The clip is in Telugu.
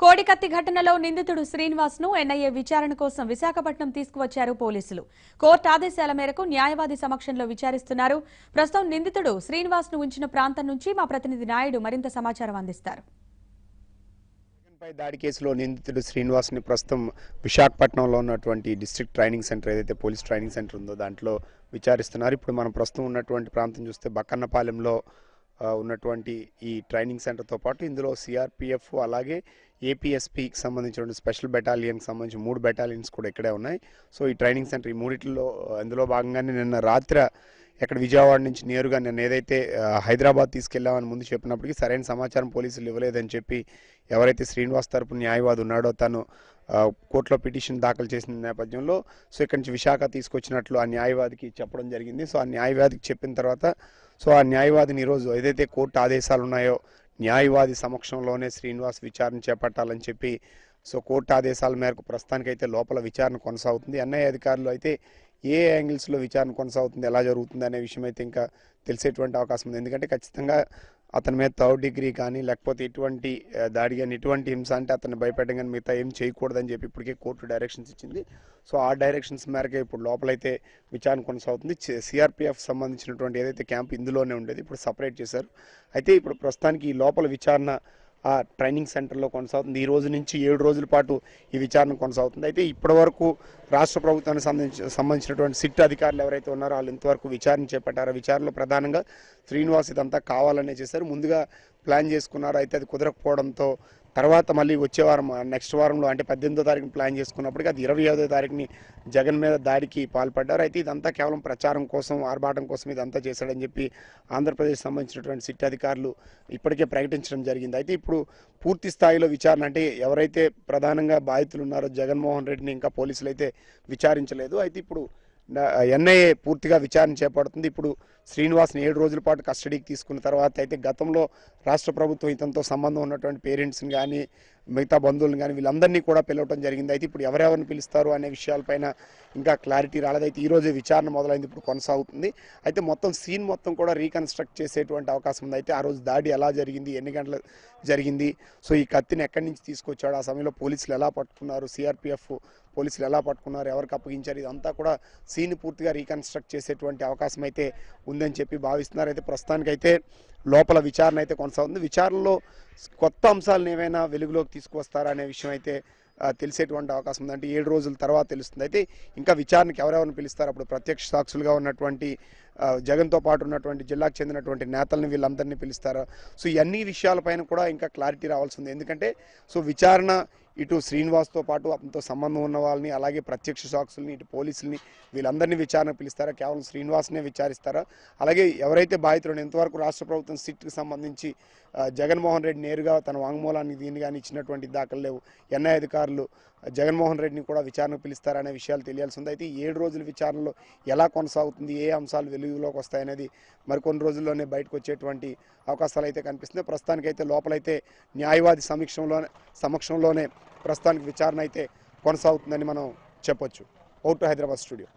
కోడికత్తి ఘటనలో నిందితుడు శ్రీనివాస్ ను ఎన్ఐఏ విచారణ కోసం విశాఖపట్నం తీసుకువచ్చారు పోలీసులు. కోర్టు ఆదేశాల మేరకు న్యాయవాది సమక్షంలో విచారిస్తున్నారు. ప్రస్తుతం నిందితుడు శ్రీనివాస్ ను ఉంచిన ప్రాంతం నుంచి మా ప్రతినిధి నాయుడు మరింత సమాచారం అందిస్తారు. దాడి కేసులో నిందితుడు శ్రీనివాస్ ని ప్రస్తుతం విశాఖపట్నంలో ఉన్నటువంటి డిస్ట్రిక్ట్ ట్రైనింగ్ సెంటర్ ఏదైతే పోలీస్ ట్రైనింగ్ సెంటర్ ఉందో దాంట్లో విచారిస్తున్నారు. ఇప్పుడు మనం ప్రస్తుతం ఉన్నటువంటి ప్రాంతం చూస్తే బక్కన్నపాలెంలో ఉన్నటువంటి ఈ ట్రైనింగ్ సెంటర్తో పాటు ఇందులో సిఆర్పిఎఫ్ అలాగే ఏపీఎస్పీకి సంబంధించిన స్పెషల్ బెటాలియన్కి సంబంధించి 3 బెటాలియన్స్ కూడా ఇక్కడే ఉన్నాయి. సో ఈ ట్రైనింగ్ సెంటర్ ఈ మూడిట్లో అందులో భాగంగానే నిన్న రాత్రి ఇక్కడ విజయవాడ నుంచి నేరుగా నిన్న ఏదైతే హైదరాబాద్ తీసుకెళ్లామని ముందు చెప్పినప్పటికీ సరైన సమాచారం పోలీసులు ఇవ్వలేదని చెప్పి ఎవరైతే శ్రీనివాస్ తరపు న్యాయవాది ఉన్నాడో తను కోర్టులో పిటిషన్ దాఖలు చేసిన నేపథ్యంలో సో ఇక్కడి నుంచి విశాఖ తీసుకొచ్చినట్లు ఆ న్యాయవాదికి చెప్పడం జరిగింది. సో ఆ న్యాయవాదికి చెప్పిన తర్వాత సో ఆ న్యాయవాదిని ఈరోజు ఏదైతే కోర్టు ఆదేశాలు ఉన్నాయో న్యాయవాది సమక్షంలోనే శ్రీనివాస్ విచారణ చేపట్టాలని చెప్పి సో కోర్టు ఆదేశాల మేరకు ప్రస్తుతానికైతే లోపల విచారణ కొనసాగుతుంది. ఎన్ఐఏ అధికారులు అయితే ఏ యాంగిల్స్లో విచారణ కొనసాగుతుంది, ఎలా జరుగుతుంది అనే విషయం అయితే ఇంకా తెలిసేటువంటి అవకాశం ఉంది. ఎందుకంటే ఖచ్చితంగా అతని మీద 3rd డిగ్రీ కానీ లేకపోతే ఎటువంటి దాడి కానీ ఎటువంటి హింస అంటే అతన్ని భయపెట్టడం కానీ మిగతా ఏం చేయకూడదని చెప్పి ఇప్పటికే కోర్టు డైరెక్షన్స్ ఇచ్చింది. సో ఆ డైరెక్షన్స్ మేరకే ఇప్పుడు లోపలైతే విచారణ కొనసాగుతుంది. సిఆర్పిఎఫ్ సంబంధించినటువంటి ఏదైతే క్యాంప్ ఇందులోనే ఉండేది ఇప్పుడు సపరేట్ చేశారు. అయితే ఇప్పుడు ప్రస్తుతానికి ఈ లోపల విచారణ ఆ ట్రైనింగ్ సెంటర్లో కొనసాగుతుంది. ఈ రోజు నుంచి 7 రోజుల పాటు ఈ విచారణ కొనసాగుతుంది. అయితే ఇప్పటి వరకు రాష్ట్ర ప్రభుత్వానికి సంబంధించినటువంటి సిట్ అధికారులు ఎవరైతే ఉన్నారో వాళ్ళు ఇంతవరకు విచారణ చేపట్టారో విచారణలో ప్రధానంగా శ్రీనివాస్ ఇదంతా కావాలనే చేశారు, ముందుగా ప్లాన్ చేసుకున్నారు. అయితే అది కుదరకపోవడంతో తర్వాత మళ్ళీ వచ్చే వారం నెక్స్ట్ వారంలో అంటే 18వ తారీఖున ప్లాన్ చేసుకున్నప్పటికీ అది 25వ తారీఖుని జగన్ మీద దాడికి పాల్పడ్డారు. అయితే ఇదంతా కేవలం ప్రచారం కోసం ఆర్భాటం కోసం ఇదంతా చేశాడని చెప్పి ఆంధ్రప్రదేశ్ సంబంధించినటువంటి సిట్ అధికారులు ఇప్పటికే ప్రకటించడం జరిగింది. అయితే ఇప్పుడు పూర్తి స్థాయిలో విచారణ అంటే ఎవరైతే ప్రధానంగా బాధితులు ఉన్నారో జగన్మోహన్ రెడ్డిని ఇంకా పోలీసులు అయితే విచారించలేదు. అయితే ఇప్పుడు ఎన్ఐఏ పూర్తిగా విచారణ చేపడుతుంది. ఇప్పుడు శ్రీనివాస్ని 7 రోజుల పాటు కస్టడీకి తీసుకున్న తర్వాత అయితే గతంలో రాష్ట్ర ప్రభుత్వం ఇతనితో సంబంధం ఉన్నటువంటి పేరెంట్స్ని కానీ మిగతా బంధువులను కానీ వీళ్ళందరినీ కూడా పిలవటం జరిగింది. అయితే ఇప్పుడు ఎవరెవరిని పిలుస్తారు అనే విషయాలపైన ఇంకా క్లారిటీ రాలేదు. అయితే ఈరోజే విచారణ మొదలైంది, ఇప్పుడు కొనసాగుతుంది. అయితే మొత్తం సీన్ మొత్తం కూడా రీకన్స్ట్రక్ట్ చేసేటువంటి అవకాశం ఉంది. అయితే ఆ రోజు దాడి ఎలా జరిగింది, ఎన్ని గంటలు జరిగింది, సో ఈ కత్తిని ఎక్కడి నుంచి తీసుకొచ్చాడు, ఆ సమయంలో పోలీసులు ఎలా పట్టుకున్నారు, సిఆర్పిఎఫ్ పోలీసులు ఎలా పట్టుకున్నారు, ఎవరికి అప్పగించారు, ఇదంతా కూడా సీన్ పూర్తిగా రీకన్స్ట్రక్ట్ చేసేటువంటి అవకాశం అయితే ఉందని చెప్పి భావిస్తున్నారు. అయితే ప్రస్తుతానికైతే లోపల విచారణ అయితే కొనసాగుతుంది. విచారణలో కొత్త అంశాలను ఏమైనా వెలుగులోకి తీసుకువస్తారా అనే విషయం అయితే తెలిసేటువంటి అవకాశం ఉంది. అంటే 7 రోజుల తర్వాత తెలుస్తుంది. అయితే ఇంకా విచారణకి ఎవరెవరిని పిలుస్తారు, అప్పుడు ప్రత్యక్ష సాక్షులుగా ఉన్నటువంటి జగన్తో పాటు ఉన్నటువంటి జిల్లాకు చెందినటువంటి నేతల్ని వీళ్ళందరినీ పిలుస్తారా, సో ఇవన్నీ విషయాలపైన కూడా ఇంకా క్లారిటీ రావాల్సి ఉంది. ఎందుకంటే సో విచారణ ఇటు శ్రీనివాస్తో పాటు అతనితో సంబంధం ఉన్న వాళ్ళని అలాగే ప్రత్యక్ష సాక్షుల్ని ఇటు పోలీసుల్ని వీళ్ళందరినీ విచారణ పిలుస్తారా, కేవలం శ్రీనివాస్నే విచారిస్తారా, అలాగే ఎవరైతే బాధితులను ఎంతవరకు రాష్ట్ర ప్రభుత్వం సిట్కి సంబంధించి జగన్మోహన్ రెడ్డి నేరుగా తన వాంగ్మూలాన్ని దీన్ని కానీ ఇచ్చినటువంటి దాఖలు లేవు. ఎన్ఐ అధికారులు జగన్మోహన్ రెడ్డిని కూడా విచారణకు పిలుస్తారనే విషయాలు తెలియాల్సి ఉంది. అయితే 7 రోజుల విచారణలో ఎలా కొనసాగుతుంది, ఏ అంశాలు వెలుగులోకి వస్తాయనేది మరికొన్ని రోజుల్లోనే బయటకు వచ్చేటువంటి అవకాశాలు అయితే కనిపిస్తుంది. ప్రస్తుతానికైతే లోపలైతే న్యాయవాది సమక్షంలోనే ప్రస్తుతానికి విచారణ అయితే కొనసాగుతుందని మనం చెప్పొచ్చు. Out to Hyderabad studio.